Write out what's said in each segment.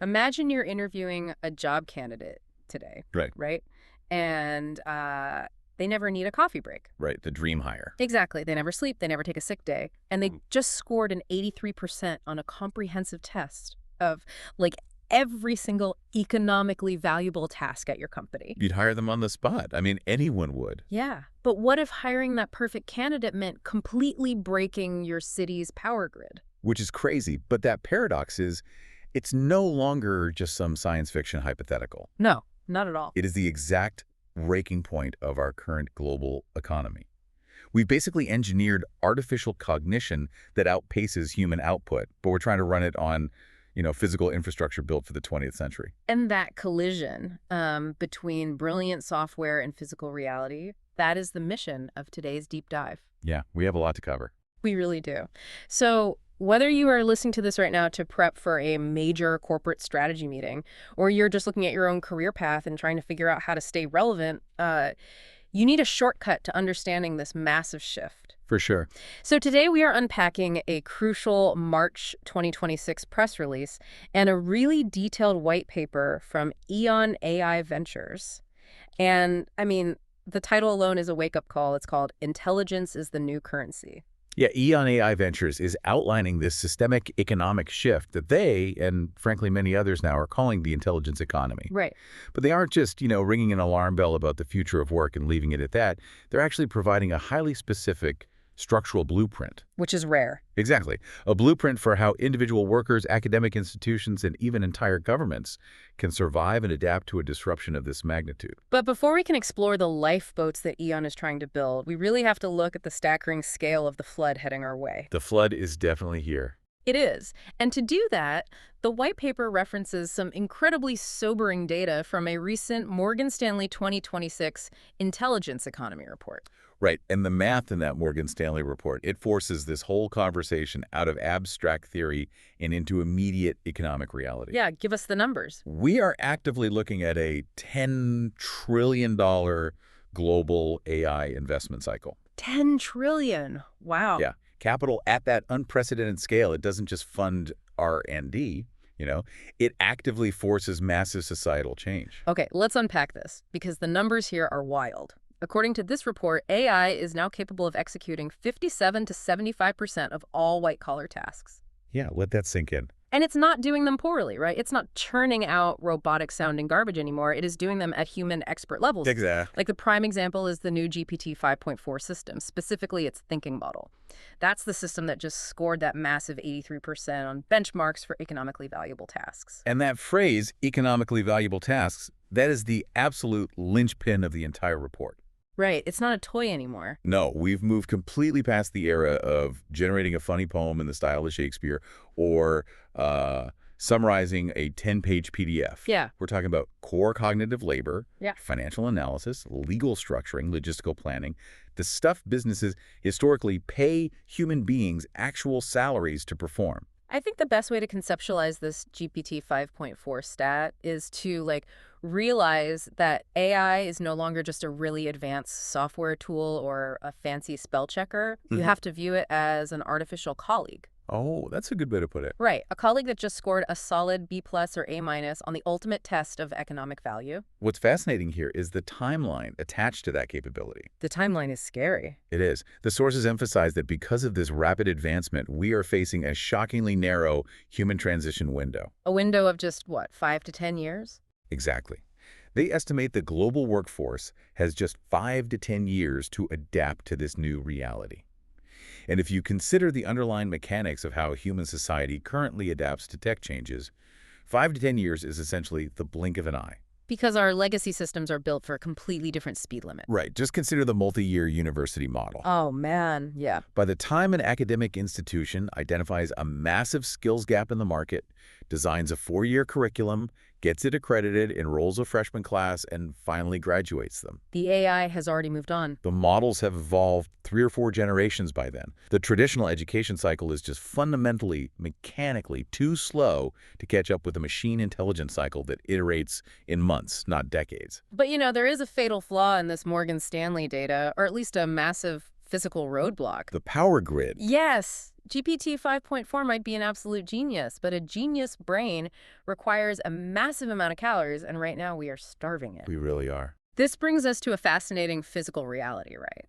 Imagine you're interviewing a job candidate today, Right. right? And they never need a coffee break. Right. The dream hire. Exactly. They never sleep. They never take a sick day. And they Mm. just scored an 83% on a comprehensive test of like every single economically valuable task at your company. You'd hire them on the spot. I mean, anyone would, Yeah. But what if hiring that perfect candidate meant completely breaking your city's power grid? which is crazy. But that paradox is it's no longer just some science fiction hypothetical. No, not at all. It is the exact breaking point of our current global economy. We've basically engineered artificial cognition that outpaces human output, but we're trying to run it on, physical infrastructure built for the 20th century. And that collision between brilliant software and physical reality, that is the mission of today's deep dive. Yeah, we have a lot to cover. We really do. So whether you are listening to this right now to prep for a major corporate strategy meeting, or you're just looking at your own career path and trying to figure out how to stay relevant, you need a shortcut to understanding this massive shift. For sure. So today we are unpacking a crucial March 2026 press release and a really detailed white paper from Eon AI Ventures. And I mean, the title alone is a wake-up call. It's called Intelligence is the New Currency. Yeah, Eon AI Ventures is outlining this systemic economic shift that they, and frankly many others now, are calling the intelligence economy. Right. But they aren't just, ringing an alarm bell about the future of work and leaving it at that. They're actually providing a highly specific structural blueprint. Which is rare. Exactly. A blueprint for how individual workers, academic institutions, and even entire governments can survive and adapt to a disruption of this magnitude. But before we can explore the lifeboats that Eon is trying to build, we really have to look at the staggering scale of the flood heading our way. The flood is definitely here. It is. And to do that, the white paper references some incredibly sobering data from a recent Morgan Stanley 2026 Intelligence Economy report. Right, and the math in that Morgan Stanley report, it forces this whole conversation out of abstract theory and into immediate economic reality. Yeah, give us the numbers. We are actively looking at a $10 trillion global AI investment cycle. 10 trillion. Wow. Yeah, capital at that unprecedented scale. It doesn't just fund R&D, it actively forces massive societal change. Okay, let's unpack this, because the numbers here are wild. According to this report, AI is now capable of executing 57 to 75% of all white-collar tasks. Yeah, let that sink in. And it's not doing them poorly, right? It's not churning out robotic-sounding garbage anymore. It is doing them at human expert levels. Exactly. Like the prime example is the new GPT 5.4 system, specifically its thinking model. That's the system that just scored that massive 83% on benchmarks for economically valuable tasks. And that phrase, economically valuable tasks, that is the absolute linchpin of the entire report. Right. It's not a toy anymore. No, we've moved completely past the era of generating a funny poem in the style of Shakespeare or summarizing a 10-page PDF. Yeah. We're talking about core cognitive labor, Yeah. financial analysis, legal structuring, logistical planning, the stuff businesses historically pay human beings actual salaries to perform. I think the best way to conceptualize this GPT 5.4 stat is to realize that AI is no longer just a really advanced software tool or a fancy spell checker. You have to view it as an artificial colleague. Oh, that's a good way to put it. Right. A colleague that just scored a solid B+ or A- on the ultimate test of economic value. What's fascinating here is the timeline attached to that capability. The timeline is scary. It is. The sources emphasize that because of this rapid advancement, we are facing a shockingly narrow human transition window. A window of just, 5 to 10 years? Exactly. They estimate the global workforce has just 5 to 10 years to adapt to this new reality. And if you consider the underlying mechanics of how human society currently adapts to tech changes, 5 to 10 years is essentially the blink of an eye. Because our legacy systems are built for a completely different speed limit. Right. Just consider the multi-year university model. Oh, man. Yeah. By the time an academic institution identifies a massive skills gap in the market, designs a 4-year curriculum, gets it accredited, enrolls a freshman class, and finally graduates them, The AI has already moved on. the models have evolved 3 or 4 generations by then. The traditional education cycle is just fundamentally, mechanically too slow to catch up with the machine intelligence cycle that iterates in months, not decades. But there is a fatal flaw in this Morgan Stanley data, or at least a massive physical roadblock. The power grid. Yes, GPT 5.4 might be an absolute genius, but a genius brain requires a massive amount of calories, and right now we are starving it. We really are. This brings us to a fascinating physical reality, right?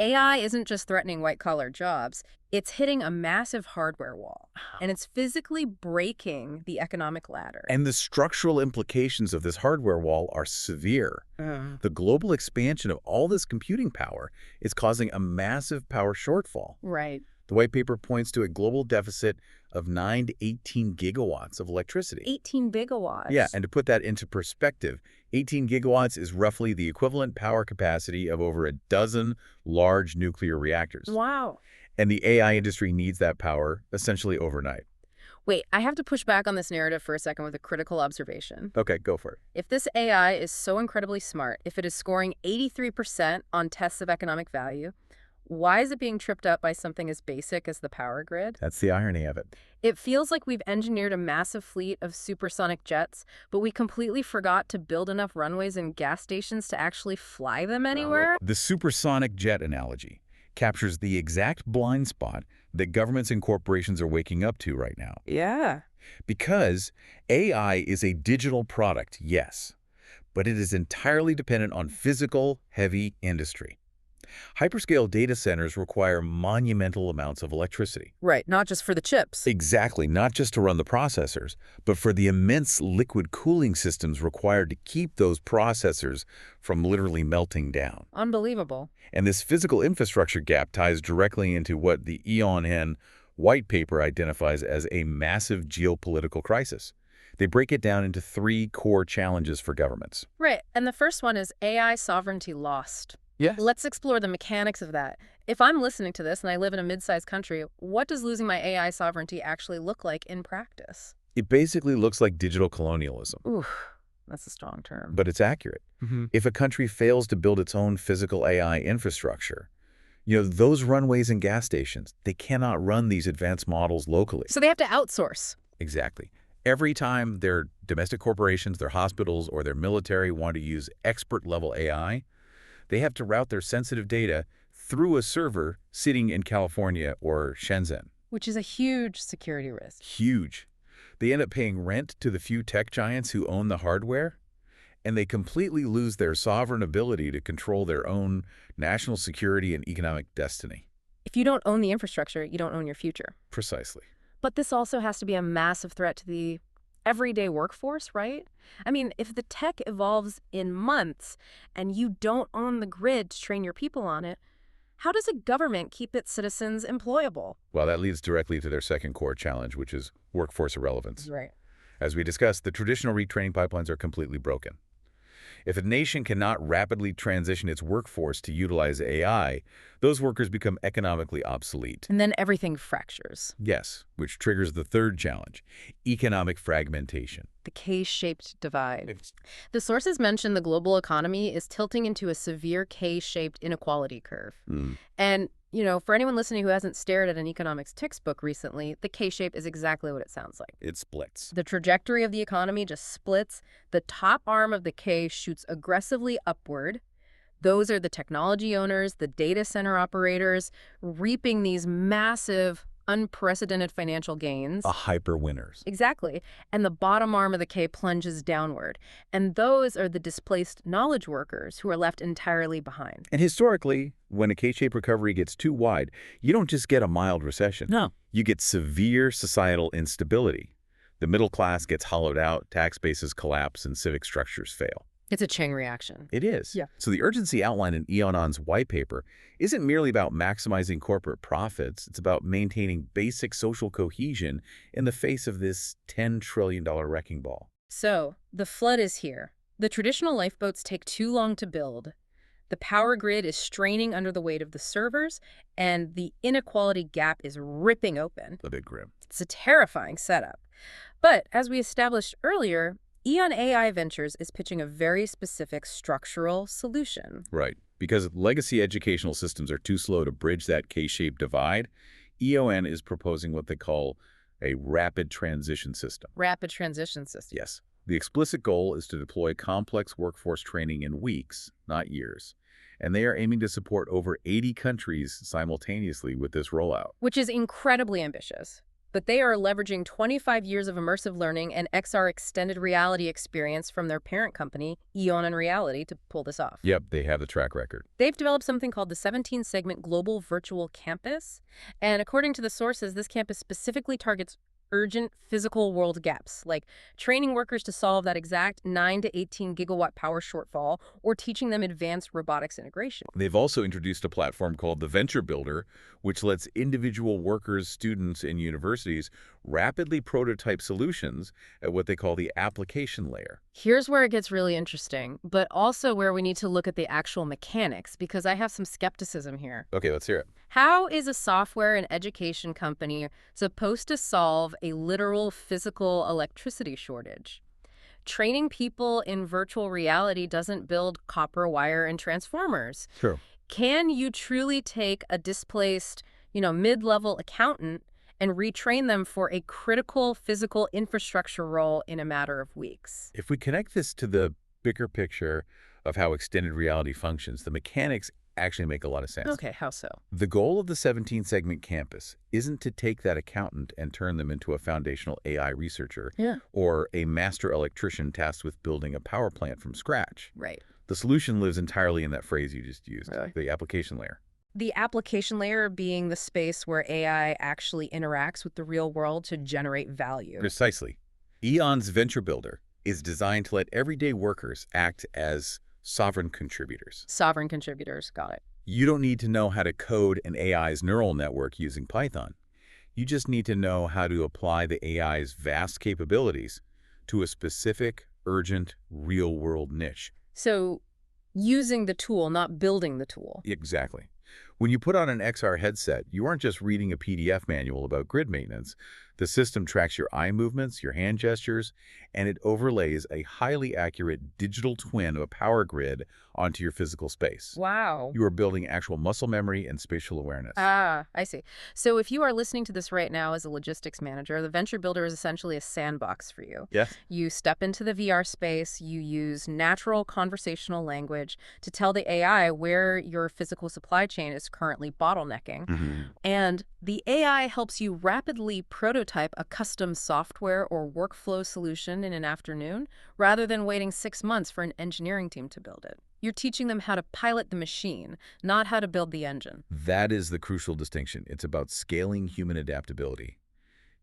AI isn't just threatening white-collar jobs, it's hitting a massive hardware wall, and it's physically breaking the economic ladder. And the structural implications of this hardware wall are severe. The global expansion of all this computing power is causing a massive power shortfall. Right. The white paper points to a global deficit of 9 to 18 gigawatts of electricity. 18 gigawatts. Yeah, and to put that into perspective, 18 gigawatts is roughly the equivalent power capacity of over a dozen large nuclear reactors. Wow. And the AI industry needs that power essentially overnight. Wait, I have to push back on this narrative for a second with a critical observation. Okay, go for it. If this AI is so incredibly smart, if it is scoring 83% on tests of economic value, why is it being tripped up by something as basic as the power grid? That's the irony of it. It feels like we've engineered a massive fleet of supersonic jets, but we completely forgot to build enough runways and gas stations to actually fly them anywhere. The supersonic jet analogy captures the exact blind spot that governments and corporations are waking up to right now. Yeah. Because AI is a digital product, yes, but it is entirely dependent on physical, heavy industry. Hyperscale data centers require monumental amounts of electricity. Right, not just for the chips. Exactly, not just to run the processors, but for the immense liquid cooling systems required to keep those processors from literally melting down. Unbelievable. And this physical infrastructure gap ties directly into what the EON white paper identifies as a massive geopolitical crisis. They break it down into 3 core challenges for governments. Right, and the first one is AI sovereignty lost. Yes. Let's explore the mechanics of that. If I'm listening to this and I live in a mid-sized country, what does losing my AI sovereignty actually look like in practice? It basically looks like digital colonialism. Ooh, that's a strong term. But it's accurate. If a country fails to build its own physical AI infrastructure, those runways and gas stations, they cannot run these advanced models locally. So they have to outsource. Exactly. Every time their domestic corporations, their hospitals, or their military want to use expert-level AI, they have to route their sensitive data through a server sitting in California or Shenzhen. Which is a huge security risk. Huge. They end up paying rent to the few tech giants who own the hardware, and they completely lose their sovereign ability to control their own national security and economic destiny. If you don't own the infrastructure, you don't own your future. Precisely. But this also has to be a massive threat to the everyday workforce, right? I mean, if the tech evolves in months and you don't own the grid to train your people on it, how does a government keep its citizens employable? Well, that leads directly to their second core challenge, which is workforce irrelevance. Right. As we discussed, the traditional retraining pipelines are completely broken. If a nation cannot rapidly transition its workforce to utilize AI, those workers become economically obsolete. And then everything fractures. Yes, which triggers the third challenge, economic fragmentation. The K-shaped divide. The sources mention the global economy is tilting into a severe K-shaped inequality curve. And, for anyone listening who hasn't stared at an economics textbook recently, the K-shape is exactly what it sounds like. It splits. The trajectory of the economy just splits. The top arm of the K shoots aggressively upward. Those are the technology owners, the data center operators, reaping these massive, unprecedented financial gains. A hyper winners. Exactly. And the bottom arm of the K plunges downward. And those are the displaced knowledge workers who are left entirely behind. And historically, when a K-shaped recovery gets too wide, you don't just get a mild recession. No. You get severe societal instability. The middle class gets hollowed out, tax bases collapse, and civic structures fail. It's a chain reaction. It is. Yeah. So the urgency outlined in EON's white paper isn't merely about maximizing corporate profits. It's about maintaining basic social cohesion in the face of this $10 trillion wrecking ball. So, the flood is here. The traditional lifeboats take too long to build. The power grid is straining under the weight of the servers, and the inequality gap is ripping open. A bit grim. It's a terrifying setup. But, as we established earlier, EON AI Ventures is pitching a very specific structural solution. Right. Because legacy educational systems are too slow to bridge that K-shaped divide, EON is proposing what they call a rapid transition system. Rapid transition system. Yes. The explicit goal is to deploy complex workforce training in weeks, not years. And they are aiming to support over 80 countries simultaneously with this rollout. Which is incredibly ambitious. But they are leveraging 25 years of immersive learning and XR extended reality experience from their parent company, Eon and Reality, to pull this off. Yep, they have the track record. They've developed something called the 17-segment Global Virtual Campus. And according to the sources, this campus specifically targets urgent physical world gaps, like training workers to solve that exact 9 to 18 gigawatt power shortfall or teaching them advanced robotics integration. They've also introduced a platform called the Venture Builder, which lets individual workers, students, and universities rapidly prototype solutions at what they call the application layer. Here's where it gets really interesting, but also where we need to look at the actual mechanics, because I have some skepticism here. Okay, let's hear it. How is a software and education company supposed to solve a literal physical electricity shortage? Training people in virtual reality doesn't build copper wire and transformers. True. Can you truly take a displaced, mid-level accountant and retrain them for a critical physical infrastructure role in a matter of weeks? If we connect this to the bigger picture of how extended reality functions, the mechanics actually make a lot of sense. Okay, how so? The goal of the 17-segment campus isn't to take that accountant and turn them into a foundational AI researcher or a master electrician tasked with building a power plant from scratch. Right. The solution lives entirely in that phrase you just used, Really? the application layer. The application layer being the space where AI actually interacts with the real world to generate value. Precisely. Eon's Venture Builder is designed to let everyday workers act as sovereign contributors. Sovereign contributors, got it. You don't need to know how to code an AI's neural network using Python. You just need to know how to apply the AI's vast capabilities to a specific, urgent, real-world niche. So using the tool, not building the tool. Exactly. When you put on an XR headset, you aren't just reading a PDF manual about grid maintenance. The system tracks your eye movements, your hand gestures, and it overlays a highly accurate digital twin of a power grid onto your physical space. Wow. You are building actual muscle memory and spatial awareness. Ah, I see. So if you are listening to this right now as a logistics manager, the Venture Builder is essentially a sandbox for you. Yes. You step into the VR space, you use natural conversational language to tell the AI where your physical supply chain is currently bottlenecking. And the AI helps you rapidly prototype a custom software or workflow solution in an afternoon, rather than waiting 6 months for an engineering team to build it. You're teaching them how to pilot the machine, not how to build the engine. That is the crucial distinction. It's about scaling human adaptability.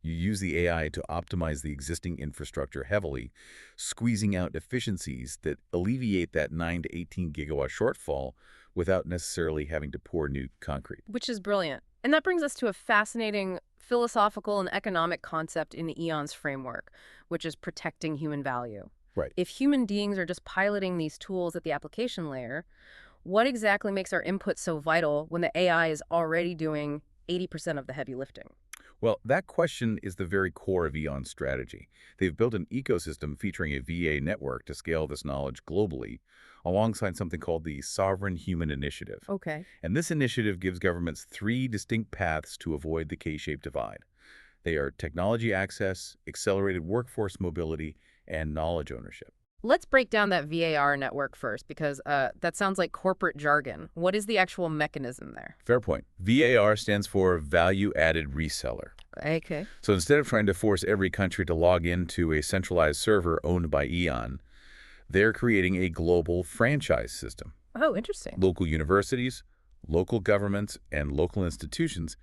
You use the AI to optimize the existing infrastructure heavily, squeezing out efficiencies that alleviate that 9 to 18 gigawatt shortfall without necessarily having to pour new concrete. Which is brilliant. And that brings us to a fascinating philosophical and economic concept in the EON's framework, which is protecting human value. Right. If human beings are just piloting these tools at the application layer, what exactly makes our input so vital when the AI is already doing 80% of the heavy lifting? Well, that question is the very core of Eon's strategy. They've built an ecosystem featuring a VA network to scale this knowledge globally, alongside something called the Sovereign Human Initiative. Okay. And this initiative gives governments 3 distinct paths to avoid the K-shaped divide. They are technology access, accelerated workforce mobility, and knowledge ownership. Let's break down that VAR network first, because that sounds like corporate jargon. What is the actual mechanism there? Fair point. VAR stands for Value-Added Reseller. Okay. So instead of trying to force every country to log into a centralized server owned by Eon, they're creating a global franchise system. Oh, interesting. Local universities, local governments, and local institutions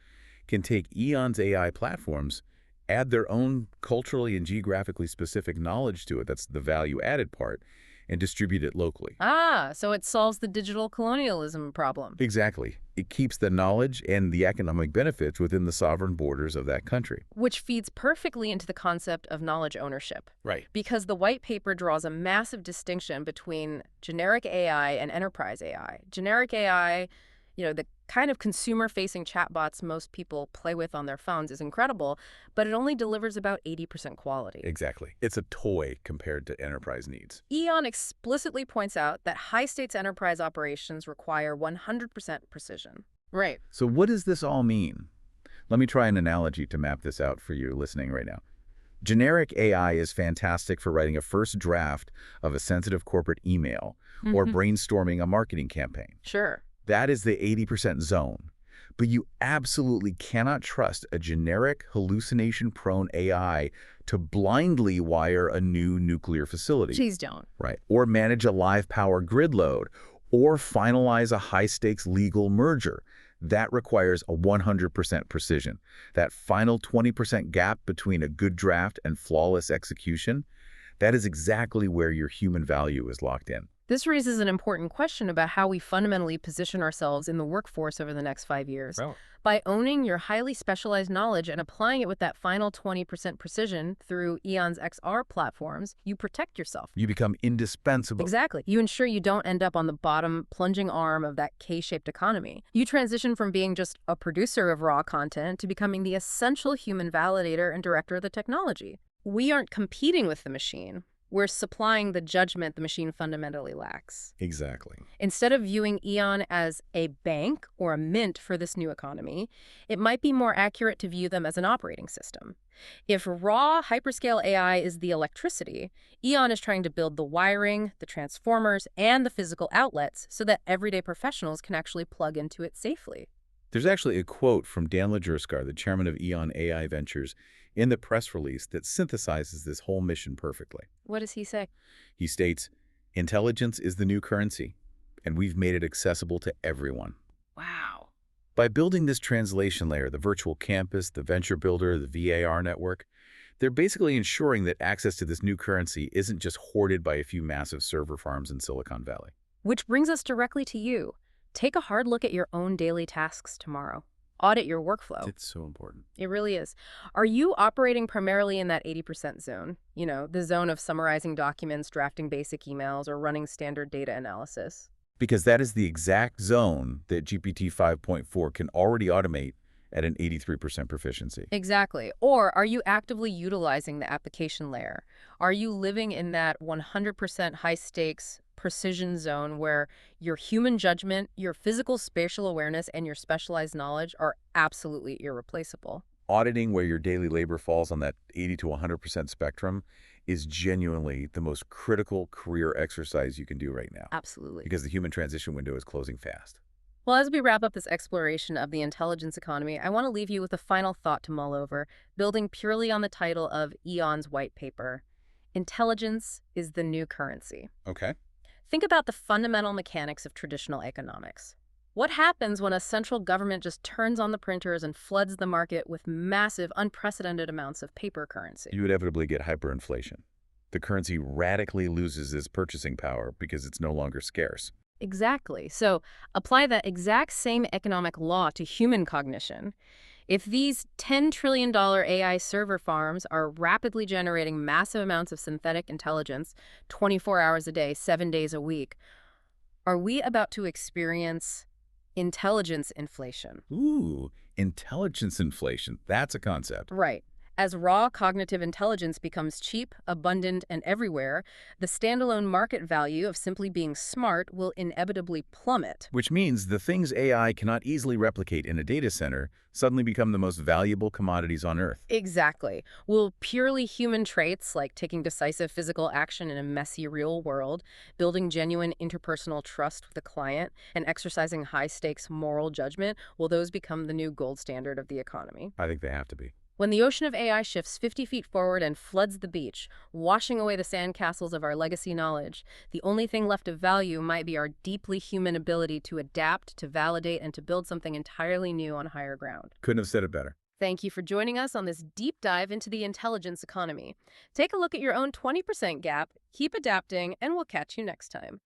can take Eon's AI platforms, add their own culturally and geographically specific knowledge to it, that's the value-added part, and distribute it locally. Ah, so it solves the digital colonialism problem. Exactly. It keeps the knowledge and the economic benefits within the sovereign borders of that country. Which feeds perfectly into the concept of knowledge ownership. Right. Because the white paper draws a massive distinction between generic AI and enterprise AI. Generic AI, the kind of consumer-facing chatbots most people play with on their phones is incredible, but it only delivers about 80% quality. Exactly. It's a toy compared to enterprise needs. Eon explicitly points out that high-stakes enterprise operations require 100% precision. Right. So what does this all mean? Let me try an analogy to map this out for you listening right now. Generic AI is fantastic for writing a first draft of a sensitive corporate email or Hmm. brainstorming a marketing campaign. Sure. That is the 80% zone. But you absolutely cannot trust a generic, hallucination-prone AI to blindly wire a new nuclear facility, Please don't. right? Or manage a live power grid load, or finalize a high-stakes legal merger. That requires a 100% precision. That final 20% gap between a good draft and flawless execution, that is exactly where your human value is locked in. This raises an important question about how we fundamentally position ourselves in the workforce over the next 5 years. Well, By owning your highly specialized knowledge and applying it with that final 20% precision through Eon's XR platforms, you protect yourself. you become indispensable. Exactly. You ensure you don't end up on the bottom, plunging arm of that K-shaped economy. You transition from being just a producer of raw content to becoming the essential human validator and director of the technology. We aren't competing with the machine. We're supplying the judgment the machine fundamentally lacks. Exactly. Instead of viewing Eon as a bank or a mint for this new economy, it might be more accurate to view them as an operating system. If raw hyperscale AI is the electricity, Eon is trying to build the wiring, the transformers, and the physical outlets so that everyday professionals can actually plug into it safely. There's actually a quote from Dan Lajerskar, the chairman of Eon AI Ventures, in the press release that synthesizes this whole mission perfectly. What does he say? He states, "Intelligence is the new currency, and we've made it accessible to everyone." Wow. By building this translation layer, the virtual campus, the venture builder, the VAR network, they're basically ensuring that access to this new currency isn't just hoarded by a few massive server farms in Silicon Valley. Which brings us directly to you. Take a hard look at your own daily tasks tomorrow. Audit your workflow. It's so important. It really is. Are you operating primarily in that 80% zone? You know, the zone of summarizing documents, drafting basic emails, or running standard data analysis? Because that is the exact zone that GPT 5.4 can already automate at an 83% proficiency. Exactly. Or are you actively utilizing the application layer? Are you living in that 100% high stakes precision zone where your human judgment, your physical spatial awareness, and your specialized knowledge are absolutely irreplaceable? Auditing where your daily labor falls on that 80 to 100% spectrum is genuinely the most critical career exercise you can do right now, Absolutely. because the human transition window is closing fast. Well, as we wrap up this exploration of the intelligence economy, I want to leave you with a final thought to mull over, building purely on the title of Eon's white paper. Intelligence is the new currency. Okay. Think about the fundamental mechanics of traditional economics. What happens when a central government just turns on the printers and floods the market with massive, unprecedented amounts of paper currency? You inevitably get hyperinflation. The currency radically loses its purchasing power because it's no longer scarce. Exactly. So apply that exact same economic law to human cognition. If these $10 trillion AI server farms are rapidly generating massive amounts of synthetic intelligence 24 hours a day, 7 days a week, are we about to experience intelligence inflation? Ooh, intelligence inflation. That's a concept. Right. As raw cognitive intelligence becomes cheap, abundant, and everywhere, the standalone market value of simply being smart will inevitably plummet. Which means the things AI cannot easily replicate in a data center suddenly become the most valuable commodities on Earth. Exactly. Will purely human traits like taking decisive physical action in a messy real world, building genuine interpersonal trust with the client, and exercising high-stakes moral judgment, will those become the new gold standard of the economy? I think they have to be. When the ocean of AI shifts 50 feet forward and floods the beach, washing away the sandcastles of our legacy knowledge, the only thing left of value might be our deeply human ability to adapt, to validate, and to build something entirely new on higher ground. Couldn't have said it better. Thank you for joining us on this deep dive into the intelligence economy. Take a look at your own 20% gap, keep adapting, and we'll catch you next time.